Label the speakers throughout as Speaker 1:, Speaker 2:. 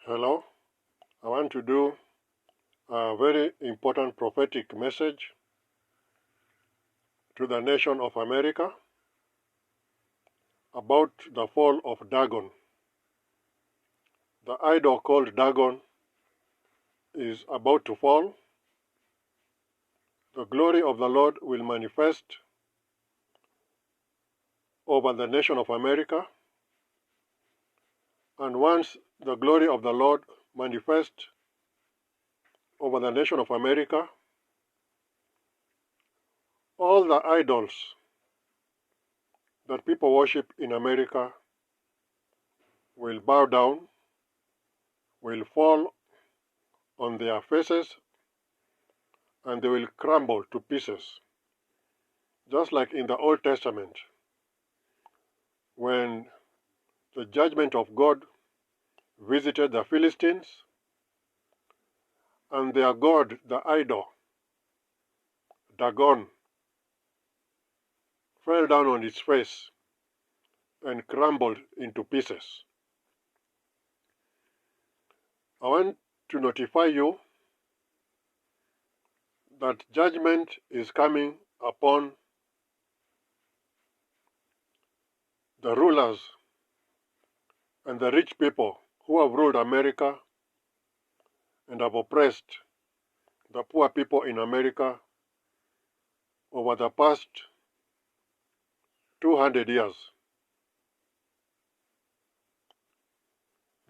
Speaker 1: Hello, I want to do a very important prophetic message to the nation of America about the fall of Dagon. The idol called Dagon is about to fall. The glory of the Lord will manifest over the nation of America. And once the glory of the Lord manifests over the nation of America, all the idols that people worship in America will bow down, will fall on their faces, and they will crumble to pieces. Just like in the Old Testament, when the judgment of God visited the Philistines, and their god, the idol, Dagon, fell down on its face and crumbled into pieces. I want to notify you that judgment is coming upon the rulers and the rich people who have ruled America and have oppressed the poor people in America over the past 200 years.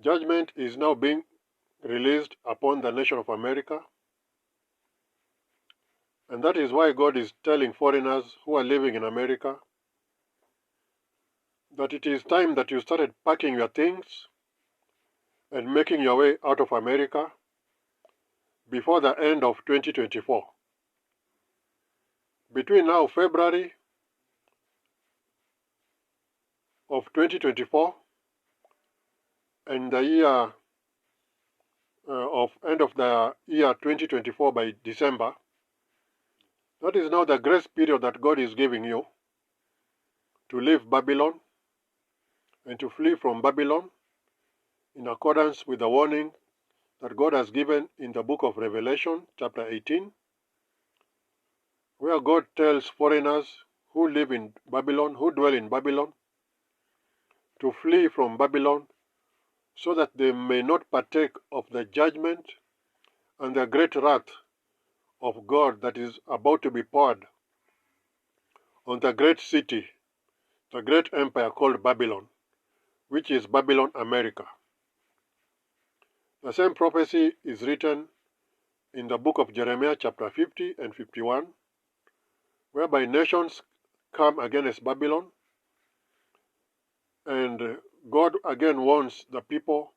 Speaker 1: Judgment is now being released upon the nation of America, and that is why God is telling foreigners who are living in America that it is time that you started packing your things and making your way out of America before the end of 2024. Between now, February of 2024 and the year end of the year 2024 by December, that is now the grace period that God is giving you to leave Babylon and to flee from Babylon in accordance with the warning that God has given in the book of Revelation, chapter 18, where God tells foreigners who live in Babylon, who dwell in Babylon, to flee from Babylon so that they may not partake of the judgment and the great wrath of God that is about to be poured on the great city, the great empire called Babylon, which is Babylon, America. The same prophecy is written in the book of Jeremiah chapter 50 and 51, whereby nations come against Babylon, and God again warns the people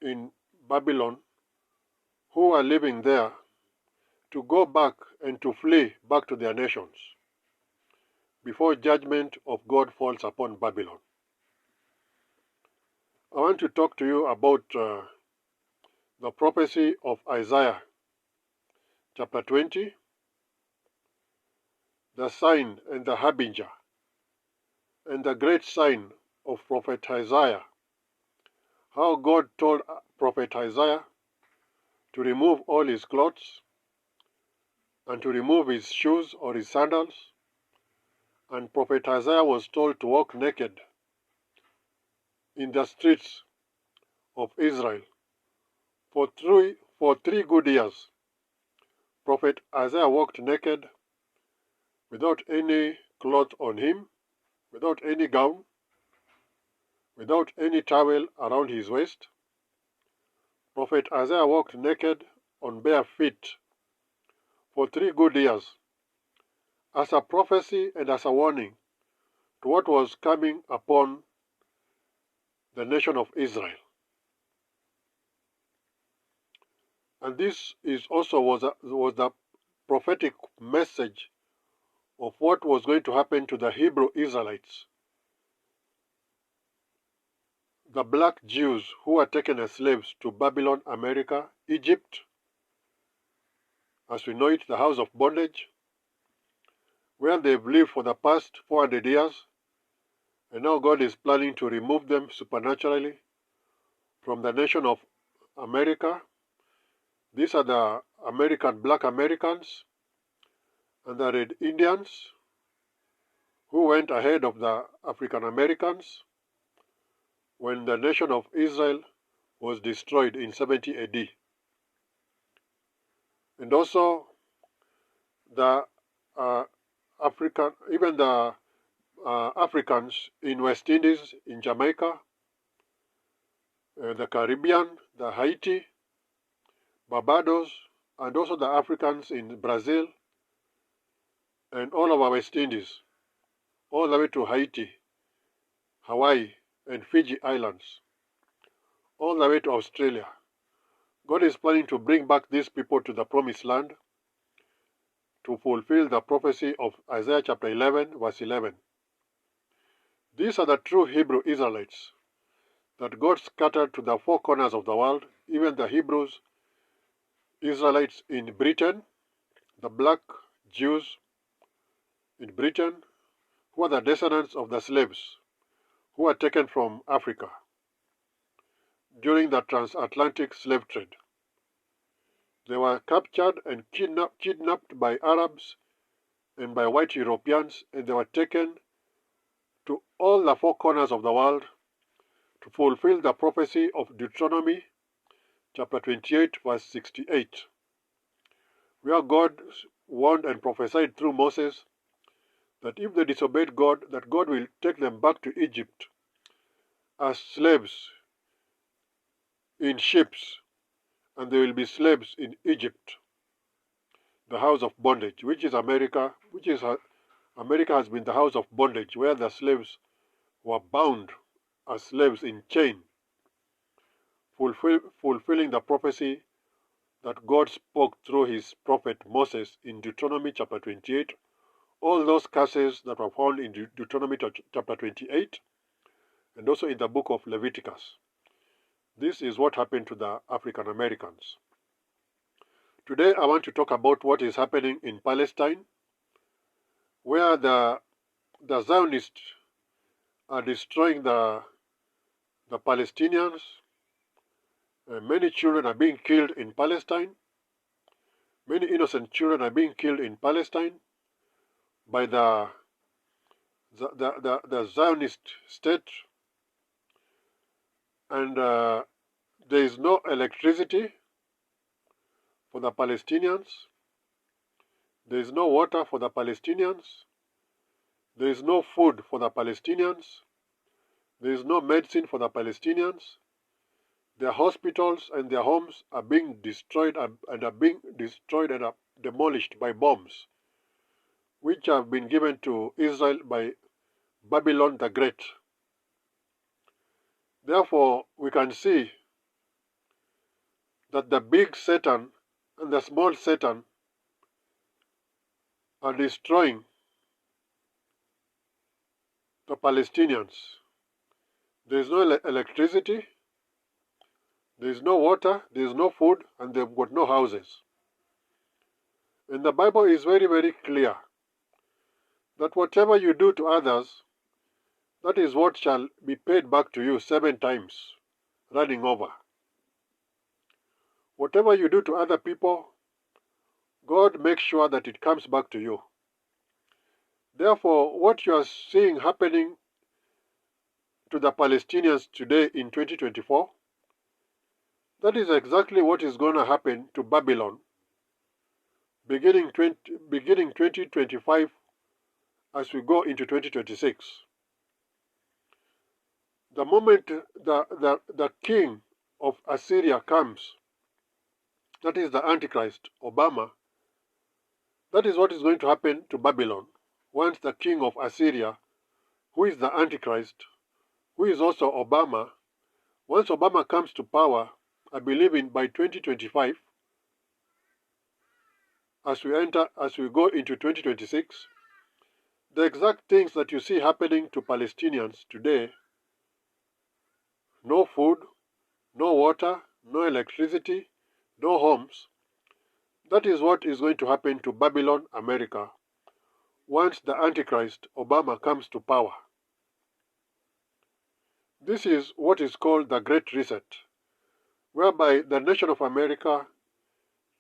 Speaker 1: in Babylon who are living there to go back and to flee back to their nations before judgment of God falls upon Babylon. I want to talk to you about the prophecy of Isaiah chapter 20, the sign and the harbinger, and the great sign of prophet Isaiah, how God told prophet Isaiah to remove all his clothes and to remove his shoes or his sandals, and prophet Isaiah was told to walk naked in the streets of Israel for three good years. Prophet Isaiah walked naked without any cloth on him, without any gown, without any towel around his waist. Prophet Isaiah walked naked on bare feet for 3 good years as a prophecy and as a warning to what was coming upon the nation of Israel. And this is also was the prophetic message of what was going to happen to the Hebrew Israelites, the black Jews who were taken as slaves to Babylon, America, Egypt, as we know it, the house of bondage, where they've lived for the past 400 years, and now God is planning to remove them supernaturally from the nation of America. These are the Black Americans and the Red Indians who went ahead of the African Americans when the nation of Israel was destroyed in 70 AD. And also the Africans in West Indies, in Jamaica, the Caribbean, the Haiti, Barbados, and also the Africans in Brazil and all over West Indies, all the way to Haiti, Hawaii, and Fiji Islands, all the way to Australia. God is planning to bring back these people to the promised land to fulfill the prophecy of Isaiah chapter 11, verse 11. These are the true Hebrew Israelites that God scattered to the four corners of the world, even the Hebrews, Israelites in Britain, the black Jews in Britain, who are the descendants of the slaves who were taken from Africa during the transatlantic slave trade. They were captured and kidnapped by Arabs and by white Europeans, and they were taken to all the four corners of the world to fulfill the prophecy of Deuteronomy chapter 28, verse 68, where God warned and prophesied through Moses that if they disobeyed God, that God will take them back to Egypt as slaves in ships, and they will be slaves in Egypt, the house of bondage, which is America, America has been the house of bondage, where the slaves were bound as slaves in chain, fulfilling the prophecy that God spoke through his prophet Moses in Deuteronomy chapter 28, all those curses that were found in Deuteronomy chapter 28, and also in the book of Leviticus. This is what happened to the African Americans. Today I want to talk about what is happening in Palestine, where the Zionists are destroying the Palestinians. Many children are being killed in Palestine. Many innocent children are being killed in Palestine by the Zionist state. And there is no electricity for the Palestinians. There is no water for the Palestinians. There is no food for the Palestinians. There is no medicine for the Palestinians. Their hospitals and their homes are being destroyed and are demolished by bombs, which have been given to Israel by Babylon the Great. Therefore, we can see that the big Satan and the small Satan are destroying the Palestinians. There is no electricity, there is no water, there is no food, and they've got no houses. And the Bible is very, very clear that whatever you do to others, that is what shall be paid back to you 7 times, running over. Whatever you do to other people, God makes sure that it comes back to you. Therefore, what you are seeing happening to the Palestinians today in 2024, that is exactly what is going to happen to Babylon beginning 2025 as we go into 2026. The moment the king of Assyria comes, that is the Antichrist, Obama, that is what is going to happen to Babylon once the king of Assyria, who is the Antichrist, who is also Obama, once Obama comes to power, I believe by 2025, as we go into 2026, the exact things that you see happening to Palestinians today, no food, no water, no electricity, no homes, that is what is going to happen to Babylon, America, once the Antichrist, Obama, comes to power. This is what is called the Great Reset, whereby the nation of America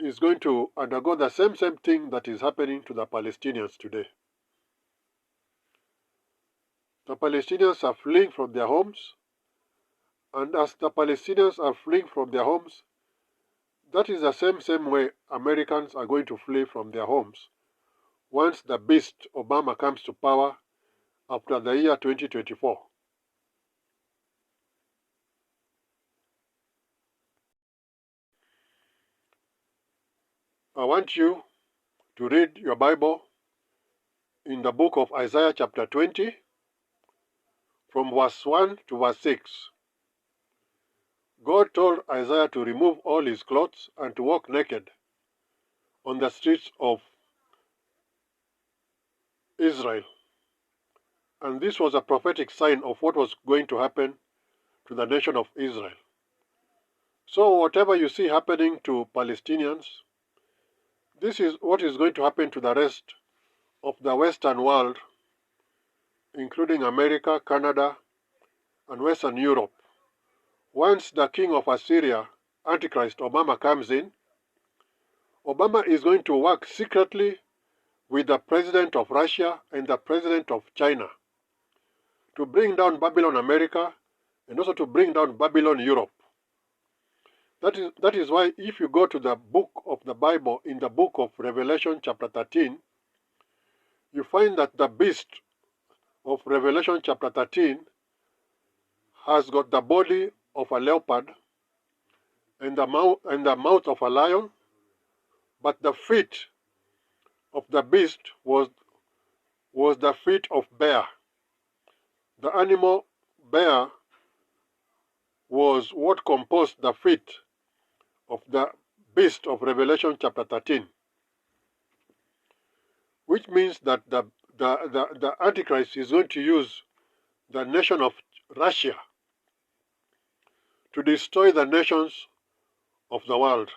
Speaker 1: is going to undergo the same thing that is happening to the Palestinians today. The Palestinians are fleeing from their homes, and as the Palestinians are fleeing from their homes, that is the same way Americans are going to flee from their homes once the beast Obama comes to power after the year 2024. I want you to read your Bible in the book of Isaiah chapter 20, from verse 1 to verse 6. God told Isaiah to remove all his clothes and to walk naked on the streets of Israel. And this was a prophetic sign of what was going to happen to the nation of Israel. So whatever you see happening to Palestinians, this is what is going to happen to the rest of the Western world, including America, Canada, and Western Europe. Once the king of Assyria, Antichrist Obama, comes in, Obama is going to work secretly with the president of Russia and the president of China to bring down Babylon America and also to bring down Babylon Europe. That is why if you go to the book of the Bible, in the book of Revelation chapter 13, you find that the beast of Revelation chapter 13 has got the body of a leopard and the mouth of a lion, but the feet of the beast was the feet of bear. The animal bear was what composed the feet of the beast of Revelation chapter 13, which means that the Antichrist is going to use the nation of Russia to destroy the nations of the world,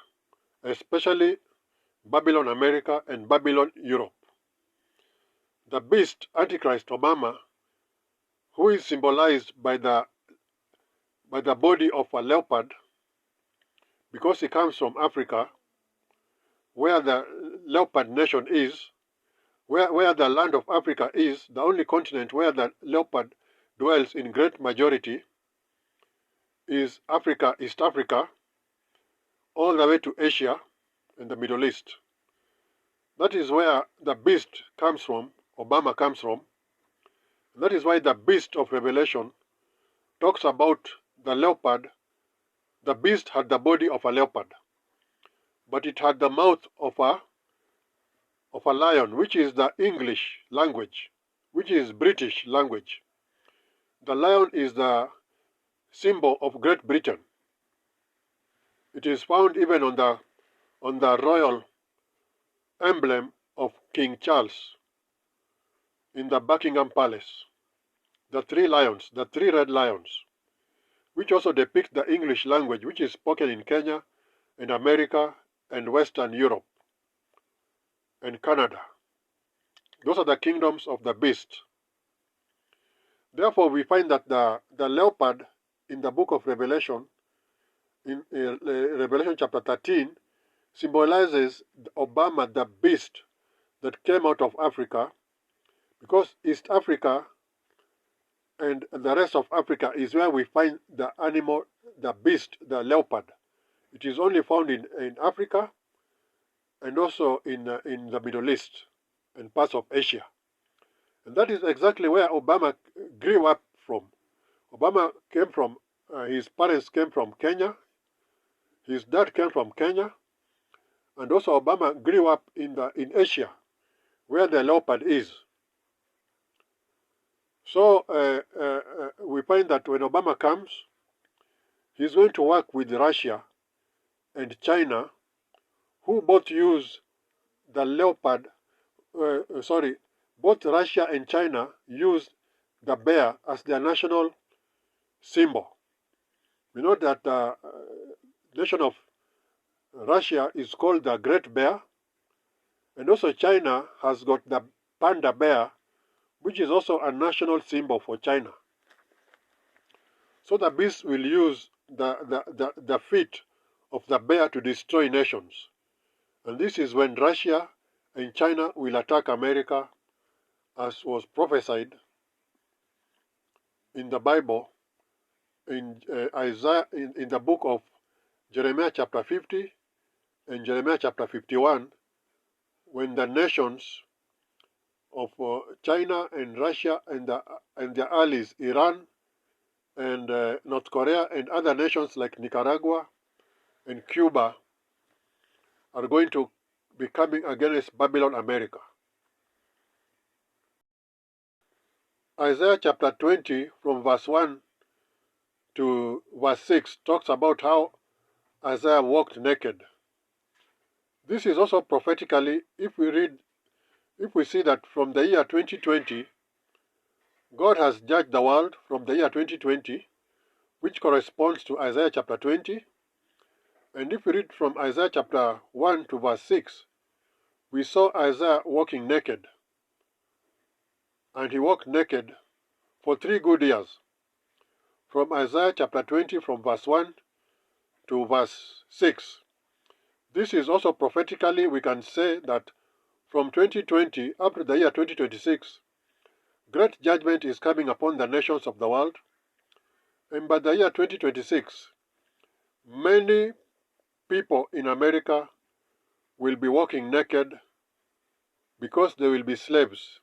Speaker 1: especially Babylon America and Babylon Europe. The beast, Antichrist Obama, who is symbolized by the body of a leopard, because he comes from Africa, where the leopard nation is, where the land of Africa is, the only continent where the leopard dwells in great majority is Africa, East Africa, all the way to Asia and the Middle East. That is where the beast comes from, Obama comes from. That is why the beast of Revelation talks about the leopard. The beast had the body of a leopard, but it had the mouth of a lion, which is the English language, which is British language. The lion is the symbol of Great Britain. It is found even on the royal emblem of King Charles in the Buckingham Palace. The three lions, the three red lions, which also depict the English language, which is spoken in Kenya and America and Western Europe and Canada. Those are the kingdoms of the beast. Therefore, we find that the leopard in the book of Revelation, in Revelation chapter 13, symbolizes Obama, the beast that came out of Africa, because East Africa and the rest of Africa is where we find the animal, the beast, the leopard. It is only found in Africa and also in the Middle East and parts of Asia. And that is exactly where Obama grew up from. Obama came from, his parents came from Kenya, his dad came from Kenya, and also Obama grew up in Asia, where the leopard is. So we find that when Obama comes, he's going to work with Russia and China, who both use the leopard, both Russia and China use the bear as their national symbol. We know that the nation of Russia is called the Great Bear, and also China has got the panda bear, which is also a national symbol for China. So the beast will use the feet of the bear to destroy nations. And this is when Russia and China will attack America, as was prophesied in the Bible, in Isaiah, in the book of Jeremiah chapter 50 and Jeremiah chapter 51, when the nations of China and Russia and their allies, Iran and North Korea and other nations like Nicaragua and Cuba, are going to be coming against Babylon America. Isaiah chapter 20 from verse 1 to verse 6 talks about how Isaiah walked naked. This is also prophetically, if we see that from the year 2020, God has judged the world from the year 2020, which corresponds to Isaiah chapter 20. And if we read from Isaiah chapter 1 to verse 6, we saw Isaiah walking naked. And he walked naked for 3 good years. From Isaiah chapter 20 from verse 1 to verse 6. This is also prophetically, we can say that from 2020 up to the year 2026, great judgment is coming upon the nations of the world. And by the year 2026, many people in America will be walking naked because they will be slaves.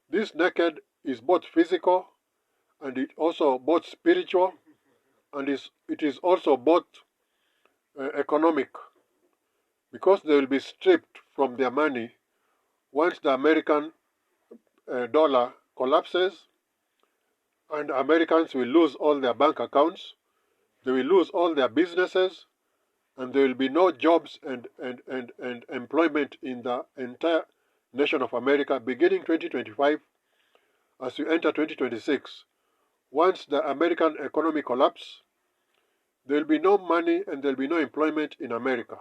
Speaker 1: This naked is both physical and it also both spiritual, and it is also both economic, because they will be stripped from their money once the American dollar collapses, and Americans will lose all their bank accounts, they will lose all their businesses, and there will be no jobs and employment in the entire nation of America beginning 2025 as we enter 2026. Once the American economy collapses, there will be no money and there will be no employment in America.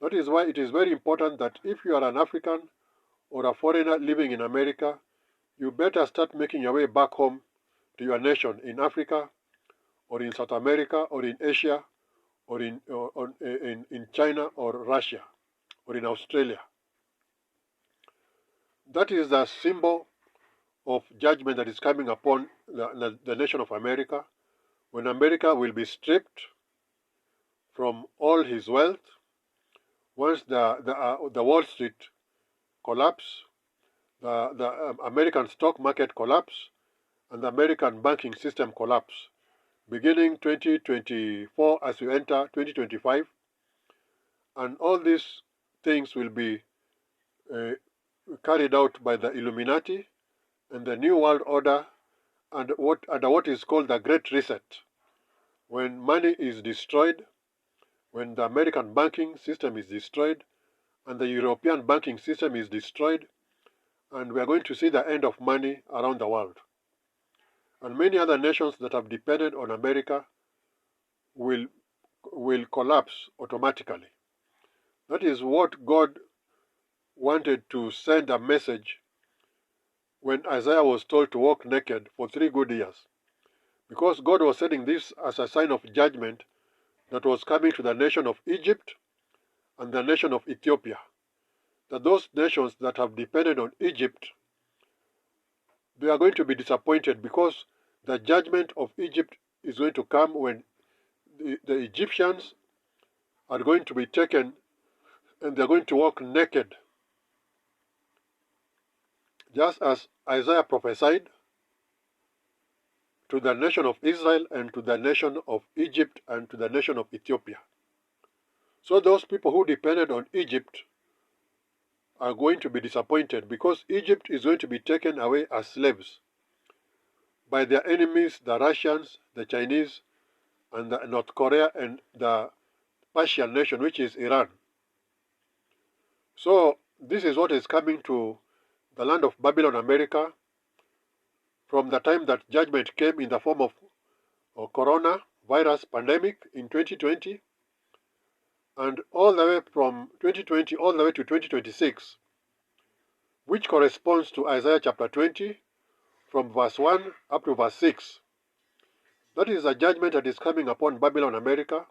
Speaker 1: That is why it is very important that if you are an African or a foreigner living in America, you better start making your way back home to your nation in Africa or in South America or in Asia or in China or Russia or in Australia. That is the symbol of judgment that is coming upon the nation of America, when America will be stripped from all his wealth once the Wall Street collapse, the American stock market collapse, and the American banking system collapse, beginning 2024 as we enter 2025. And all these things will be carried out by the Illuminati and the New World Order and what is called the Great Reset. When money is destroyed, when the American banking system is destroyed, and the European banking system is destroyed, and we are going to see the end of money around the world. And many other nations that have depended on America will collapse automatically. That is what God wanted to send a message when Isaiah was told to walk naked for 3 good years. Because God was sending this as a sign of judgment that was coming to the nation of Egypt and the nation of Ethiopia. That those nations that have depended on Egypt, they are going to be disappointed, because the judgment of Egypt is going to come when the Egyptians are going to be taken and they are going to walk naked. Just as Isaiah prophesied to the nation of Israel and to the nation of Egypt and to the nation of Ethiopia. So those people who depended on Egypt are going to be disappointed, because Egypt is going to be taken away as slaves by their enemies, the Russians, the Chinese, and the North Korea and the Persian nation, which is Iran. So this is what is coming to the land of Babylon, America, from the time that judgment came in the form of coronavirus pandemic in 2020, and all the way from 2020 all the way to 2026, which corresponds to Isaiah chapter 20 from verse 1 up to verse 6. That is a judgment that is coming upon Babylon, America,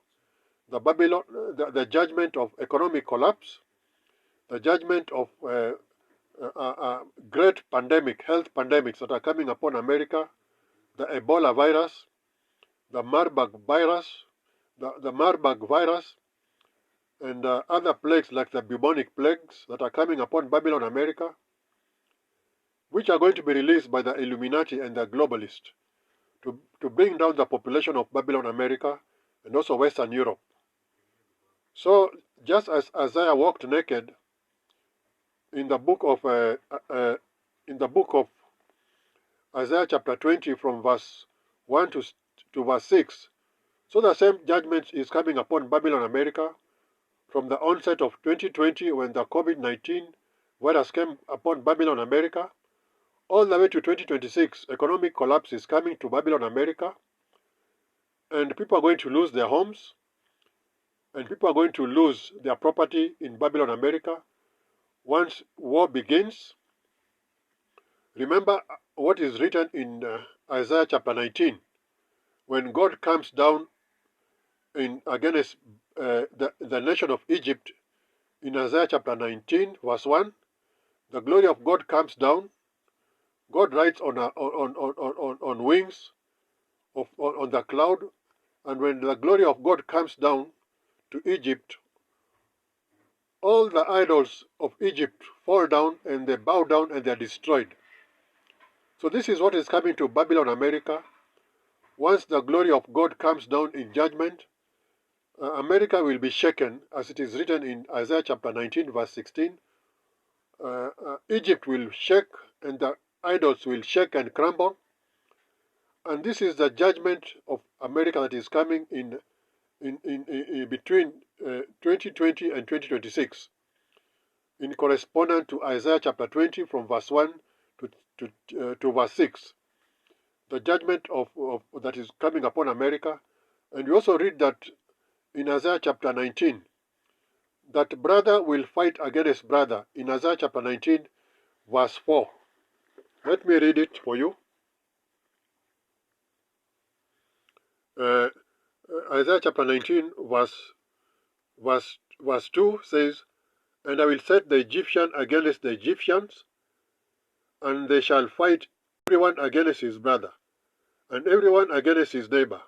Speaker 1: the judgment of economic collapse, the judgment of great health pandemics that are coming upon America, the Ebola virus, the Marburg virus, and other plagues like the bubonic plagues that are coming upon Babylon America, which are going to be released by the Illuminati and the globalists to bring down the population of Babylon America and also Western Europe. So just as Isaiah walked naked in the book of Isaiah chapter 20 from verse 1 to verse 6, so the same judgment is coming upon Babylon America from the onset of 2020 when the COVID-19 virus came upon Babylon America, all the way to 2026, economic collapse is coming to Babylon America, and people are going to lose their homes, and people are going to lose their property in Babylon America once war begins. Remember what is written in Isaiah chapter 19, when God comes down against the nation of Egypt. In Isaiah chapter 19, verse 1, the glory of God comes down. God rides on wings on the cloud, and when the glory of God comes down to Egypt, all the idols of Egypt fall down and they bow down and they are destroyed. So this is what is coming to Babylon America. Once the glory of God comes down in judgment, America will be shaken, as it is written in Isaiah chapter 19, verse 16. Egypt will shake and the idols will shake and crumble. And this is the judgment of America that is coming in between 2020 and 2026, in correspondence to Isaiah chapter 20 from verse 1 to verse 6. The judgment that is coming upon America. And we also read that in Isaiah chapter 19, that brother will fight against brother, in Isaiah chapter 19, verse 4. Let me read it for you. Isaiah chapter 19, verse 2 says, "And I will set the Egyptian against the Egyptians, and they shall fight everyone against his brother, and everyone against his neighbor,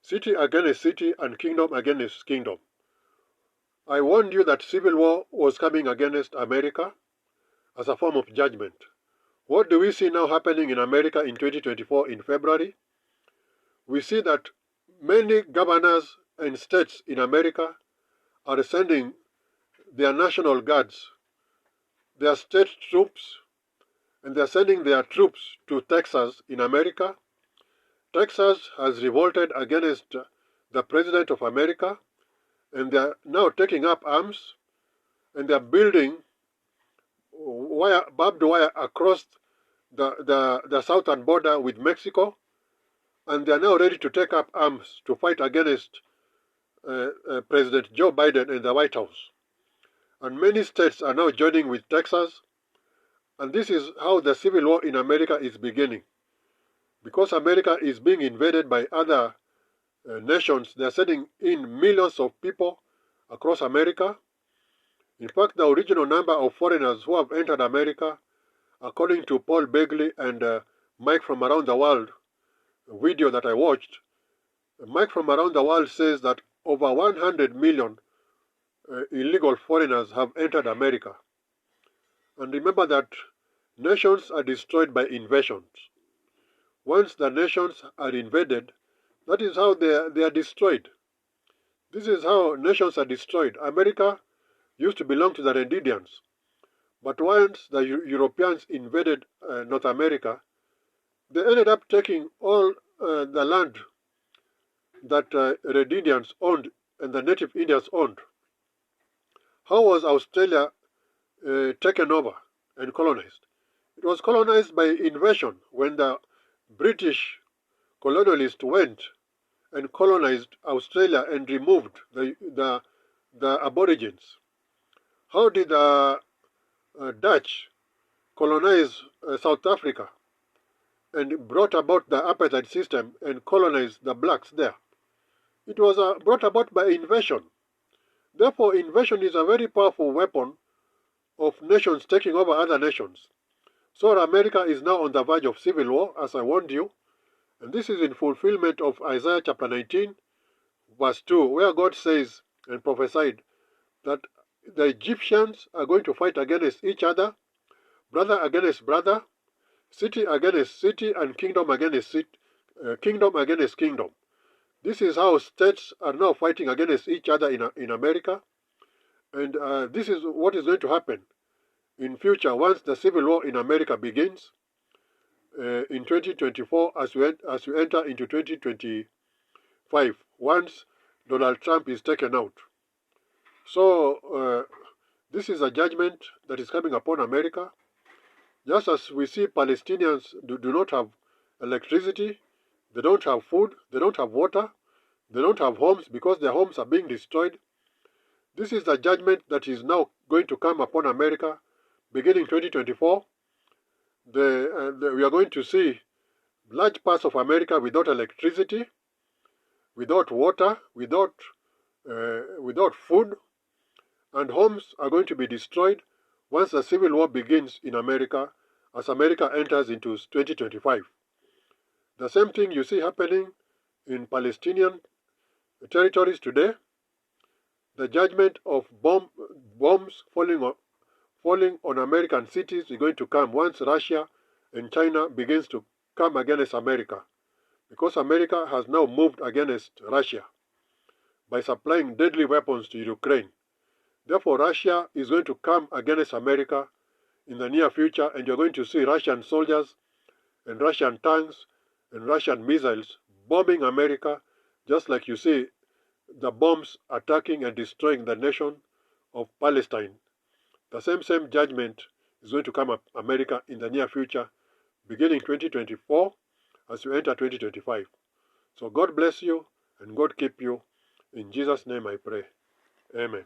Speaker 1: city against city, and kingdom against kingdom." I warned you that civil war was coming against America as a form of judgment. What do we see now happening in America in 2024 in February? We see that many governors and states in America are sending their national guards, their state troops, and they are sending their troops to Texas in America. Texas has revolted against the President of America, and they are now taking up arms, and they are building barbed wire across the southern border with Mexico, and they are now ready to take up arms to fight against President Joe Biden and the White House. And many states are now joining with Texas, and this is how the civil war in America is beginning. Because America is being invaded by other nations, they are sending in millions of people across America. In fact, the original number of foreigners who have entered America, according to Paul Begley and Mike from Around the World video that I watched, Mike from Around the World says that over 100 million illegal foreigners have entered America. And remember that nations are destroyed by invasions. Once the nations are invaded, that is how they are destroyed. This is how nations are destroyed. America used to belong to the Red Indians. But once the Europeans invaded North America, they ended up taking all the land that Red Indians owned and the native Indians owned. How was Australia taken over and colonized? It was colonized by invasion when the British colonialists went and colonized Australia and removed the Aborigines. How did the Dutch colonize South Africa and brought about the apartheid system and colonized the blacks there? It was brought about by invasion. Therefore, invasion is a very powerful weapon of nations taking over other nations. So America is now on the verge of civil war, as I warned you. And this is in fulfillment of Isaiah chapter 19, verse 2, where God says and prophesied that the Egyptians are going to fight against each other, brother against brother, city against city, and kingdom against kingdom against kingdom. This is how states are now fighting against each other in America. And this is what is going to happen in future once the civil war in America begins in 2024 as we enter into 2025 once Donald Trump is taken out. So this is a judgment that is coming upon America. Just as we see Palestinians do not have electricity, they don't have food, they don't have water, they don't have homes because their homes are being destroyed. This is the judgment that is now going to come upon America beginning 2024. We are going to see large parts of America without electricity, without water, without food, and homes are going to be destroyed once the civil war begins in America as America enters into 2025. The same thing you see happening in Palestinian territories today. The judgment of bombs falling on American cities is going to come once Russia and China begins to come against America, because America has now moved against Russia by supplying deadly weapons to Ukraine. Therefore, Russia is going to come against America in the near future, and you're going to see Russian soldiers and Russian tanks and Russian missiles bombing America, just like you see the bombs attacking and destroying the nation of Palestine. The same judgment is going to come up America in the near future, beginning 2024 as you enter 2025. So God bless you and God keep you. In Jesus' name I pray. Amen.